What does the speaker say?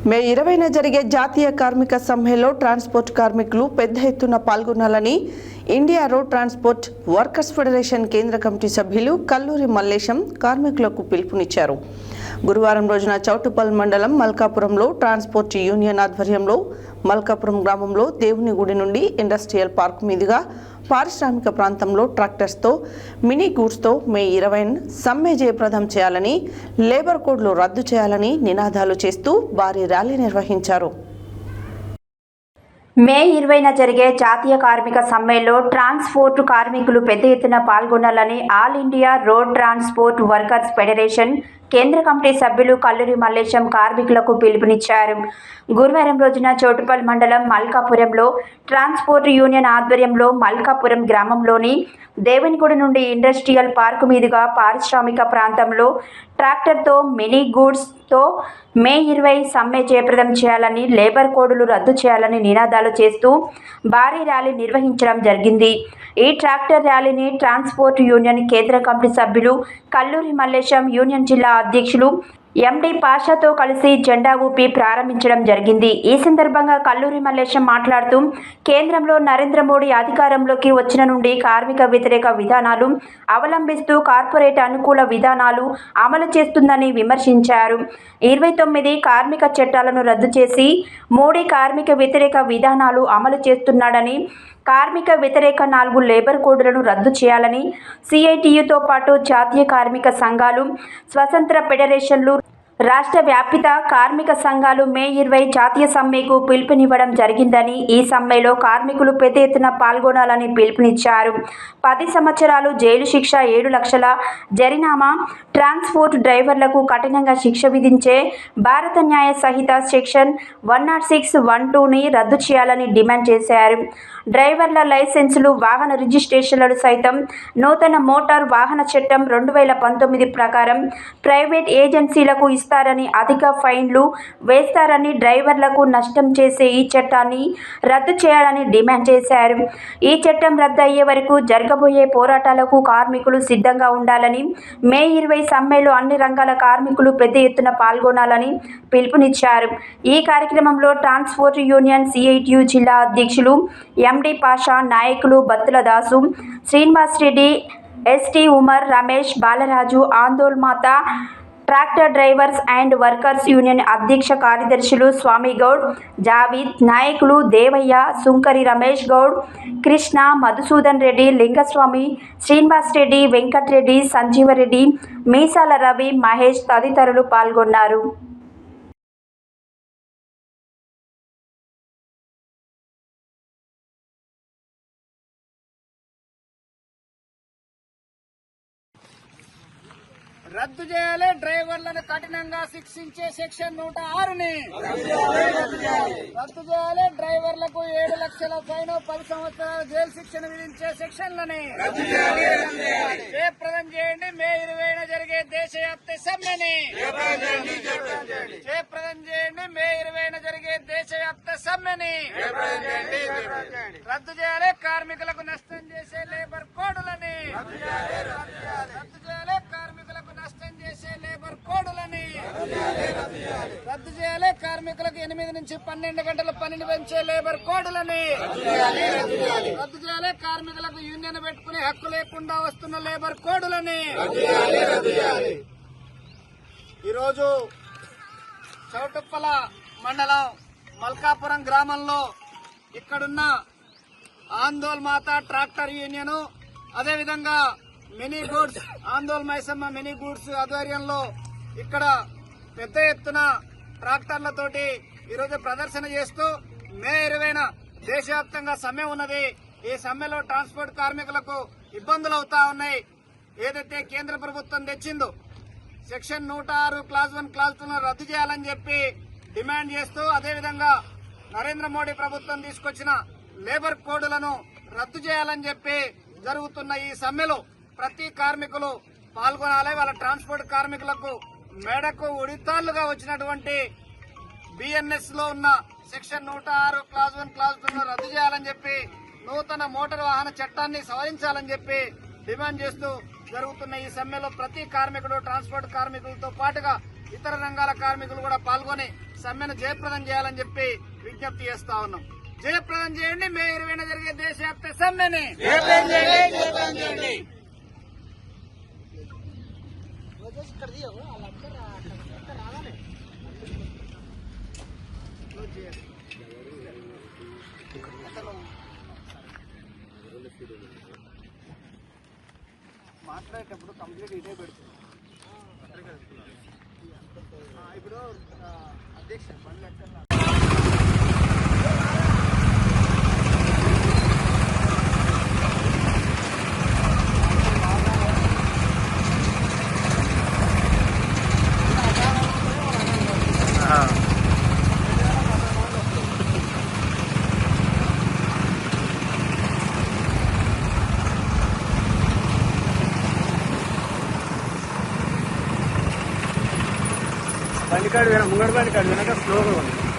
మే 20న జరిగే జాతీయ కార్మిక సమ్మెలో ట్రాన్స్పోర్ట్ కార్మికులు పెద్ద ఎత్తున పాల్గొనాలని India road transport workers federation కేంద్ర కమిటీ సభ్యులు కల్లూరి మల్లేశం కార్మికులకు పిలుపునిచ్చారు. గురువారం రోజున చౌటుప్పల్ మండలం మల్కాపురంలో ట్రాన్స్పోర్ట్ యూనియన్ ఆధ్వర్యంలో మల్కాపురం గ్రామంలో దేవుని గుడి నుండి ఇండస్ట్రియల్ పార్క్ మీదుగా పారిశ్రామిక ప్రాంతంలో ట్రాక్టర్స్తో మినీ గూడ్స్తో మే 20న సమ్మె జయప్రదం చేయాలని, లేబర్ కోడ్లు రద్దు చేయాలని నినాదాలు చేస్తూ భారీ ర్యాలీ నిర్వహించారు. మే 20న జరిగే జాతీయ కార్మిక సమ్మెలో ట్రాన్స్పోర్ట్ కార్మికులు పెద్ద ఎత్తున పాల్గొనాలని all India road transport workers federation కేంద్ర కమిటీ సభ్యులు కల్లూరి మల్లేశం కార్మికులకు పిలుపునిచ్చారు. గురువారం రోజున చౌటుప్పల్ మండలం మల్కాపురంలో ట్రాన్స్పోర్ట్ యూనియన్ ఆధ్వర్యంలో మల్కాపురం గ్రామంలోని దేవునిగుడి నుండి ఇండస్ట్రియల్ పార్క్ మీదుగా పారిశ్రామిక ప్రాంతంలో ట్రాక్టర్తో మినీ గూడ్స్తో మే 20 సమ్మె జయప్రదం చేయాలని, లేబర్ కోడ్లు రద్దు చేయాలని నినాదాలు చేస్తూ భారీ ర్యాలీ నిర్వహించడం జరిగింది. ఈ ట్రాక్టర్ ర్యాలీని ట్రాన్స్పోర్ట్ యూనియన్ కేంద్ర కమిటీ సభ్యులు కల్లూరి మల్లేశం, యూనియన్ జిల్లా అధ్యక్షులు ఎండి పాషాతో కలిసి జెండా ఊపి ప్రారంభించడం జరిగింది. ఈ సందర్భంగా కల్లూరి మల్లేశం మాట్లాడుతూ కేంద్రంలో నరేంద్ర మోడీ అధికారంలోకి వచ్చిన నుండి కార్మిక వ్యతిరేక విధానాలు అవలంబిస్తూ కార్పొరేట్ అనుకూల విధానాలు అమలు చేస్తుందని విమర్శించారు. 29 కార్మిక చట్టాలను రద్దు చేసి మోడీ కార్మిక వ్యతిరేక విధానాలు అమలు చేస్తున్నాడని, కార్మిక వ్యతిరేక 4 లేబర్ కోడ్లను రద్దు చేయాలని సిఐటియుతో పాటు జాతీయ కార్మిక సంఘాలు, స్వతంత్ర ఫెడరేషన్లు, రాష్ట్ర వ్యాపిత కార్మిక సంఘాలు మే 20 జాతీయ సమ్మెకు పిలుపునివ్వడం జరిగిందని, ఈ సమ్మెలో కార్మికులు పెద్ద ఎత్తున పాల్గొనాలని పిలుపునిచ్చారు. 10 సంవత్సరాలు జైలు శిక్ష, 7 లక్షల జరిమానా, ట్రాన్స్పోర్ట్ డ్రైవర్లకు కఠినంగా శిక్ష విధించే భారత న్యాయ సంహిత సెక్షన్ 106(1)(2)ని రద్దు చేయాలని డిమాండ్ చేశారు. డ్రైవర్ల లైసెన్సులు, వాహన రిజిస్ట్రేషన్లను సైతం నూతన మోటార్ వాహన చట్టం 2019 ప్రకారం ప్రైవేట్ ఏజెన్సీలకు ఇస్తారని, అధిక ఫైన్లు వేస్తారని, డ్రైవర్లకు నష్టం చేసే ఈ చట్టాన్ని రద్దు చేయాలని డిమాండ్ చేశారు. ఈ చట్టం రద్దు అయ్యే వరకు జరగబోయే పోరాటాలకు కార్మికులు సిద్ధంగా ఉండాలని, మే 20 సమ్మెలో అన్ని రంగాల కార్మికులు పెద్ద ఎత్తున పాల్గొనాలని పిలుపునిచ్చారు. ఈ కార్యక్రమంలో ట్రాన్స్పోర్ట్ యూనియన్ సిఐటియు జిల్లా అధ్యక్షులు ఎండి పాషా, నాయకులు Battula Dasu, Srinivas Reddy, ST Umar, Ramesh, Balaraju, Andole Mata, tractor drivers and workers union అధ్యక్ష కార్యదర్శులు స్వామి గౌడ్, జావీద్, నాయకులు దేవయ్య, సుంకరి రమేష్ గౌడ్, కృష్ణ, మధుసూదన్ రెడ్డి, లింగస్వామి, శ్రీనివాస్ రెడ్డి, వెంకట్రెడ్డి, సంజీవరెడ్డి, మీసాల రవి, మహేష్ తదితరులు పాల్గొన్నారు. రద్దు చేయాలి, డ్రైవర్లను కఠినంగా శిక్షించే సెక్షన్ 106ని రద్దు చేయాలి, డ్రైవర్లకు 7 లక్షల ఫైన్, 10 సంవత్సరాల జైలు శిక్షను విధించే సెక్షన్లని జయప్రదం చేయండి. మే 20న జరిగే దేశవ్యాప్త సమ్మెని జయప్రదం చేయండి. మే 20న జరిగే దేశవ్యాప్త సమ్మెని రద్దు చేయాలి, కార్మికులకు నష్టం చేసే లేబర్ కోడ్లని రద్దు చేయాలి, కార్మికులకు నష్టం చేసే లేబర్ కోడ్లని రద్దు చేయాలి, కార్మికులకు 8 నుంచి 12 గంటల పనిని పెంచే లేబర్ కోడ్లని రద్దు చేయాలి, కార్మికులకు యూనియన్ పెట్టుకునే హక్కు లేకుండా వస్తున్న లేబర్ కోడ్లని. ఈరోజు చౌటుప్పల మండలం మల్కాపురం గ్రామంలో ఇక్కడున్న ఆందోళ్ మాత ట్రాక్టర్ యూనియన్, అదేవిధంగా mini goods Andole Maisamma mini goods ఆధ్వర్యంలో ఇక్కడ పెద్ద ఎత్తున ట్రాక్టర్లతోటి ఈరోజు ప్రదర్శన చేస్తూ మే 20న దేశవ్యాప్తంగా సమ్మె ఉన్నది. ఈ సమ్మెలో ట్రాన్స్పోర్ట్ కార్మికులకు ఇబ్బందులు అవుతా ఉన్నాయి. ఏదైతే కేంద్ర ప్రభుత్వం తెచ్చిందో సెక్షన్ 106 క్లాజ్ 1 క్లాజ్ 2 రద్దు చేయాలని చెప్పి డిమాండ్ చేస్తూ, అదేవిధంగా నరేంద్ర మోడీ ప్రభుత్వం తీసుకొచ్చిన లేబర్ కోడ్లను రద్దు చేయాలని చెప్పి జరుగుతున్న ఈ సమ్మెలో ప్రతి కార్మికులు పాల్గొనాలి. వాళ్ళ ట్రాన్స్పోర్ట్ కార్మికులకు మేడకు ఉడితాళ్లుగా వచ్చినటువంటి బిఎన్ఎస్ లో ఉన్న సెక్షన్ 106 క్లాజ్ 1 క్లాజ్ 2 రద్దు చేయాలని చెప్పి, నూతన మోటార్ వాహన చట్టాన్ని సవరించాలని చెప్పి డిమాండ్ చేస్తూ జరుగుతున్న ఈ సమ్మెలో ప్రతి కార్మికుడు, ట్రాన్స్పోర్ట్ కార్మికులతో పాటుగా ఇతర రంగాల కార్మికులు కూడా పాల్గొని సమ్మెను జయప్రదం చేయాలని చెప్పి విజ్ఞప్తి చేస్తా ఉన్నాం. జయప్రదం చేయండి. మే 20న జరిగే దేశవ్యాప్త సమ్మెని జయప్రదం చేయండి. మాట్లాడేటప్పుడు కంప్లీట్ ఇదే పెడుతుంది. ఇప్పుడు అధ్యక్ష బండి కాడు ముంగడి బండి కాడు వెనక స్లోగా ఉంది.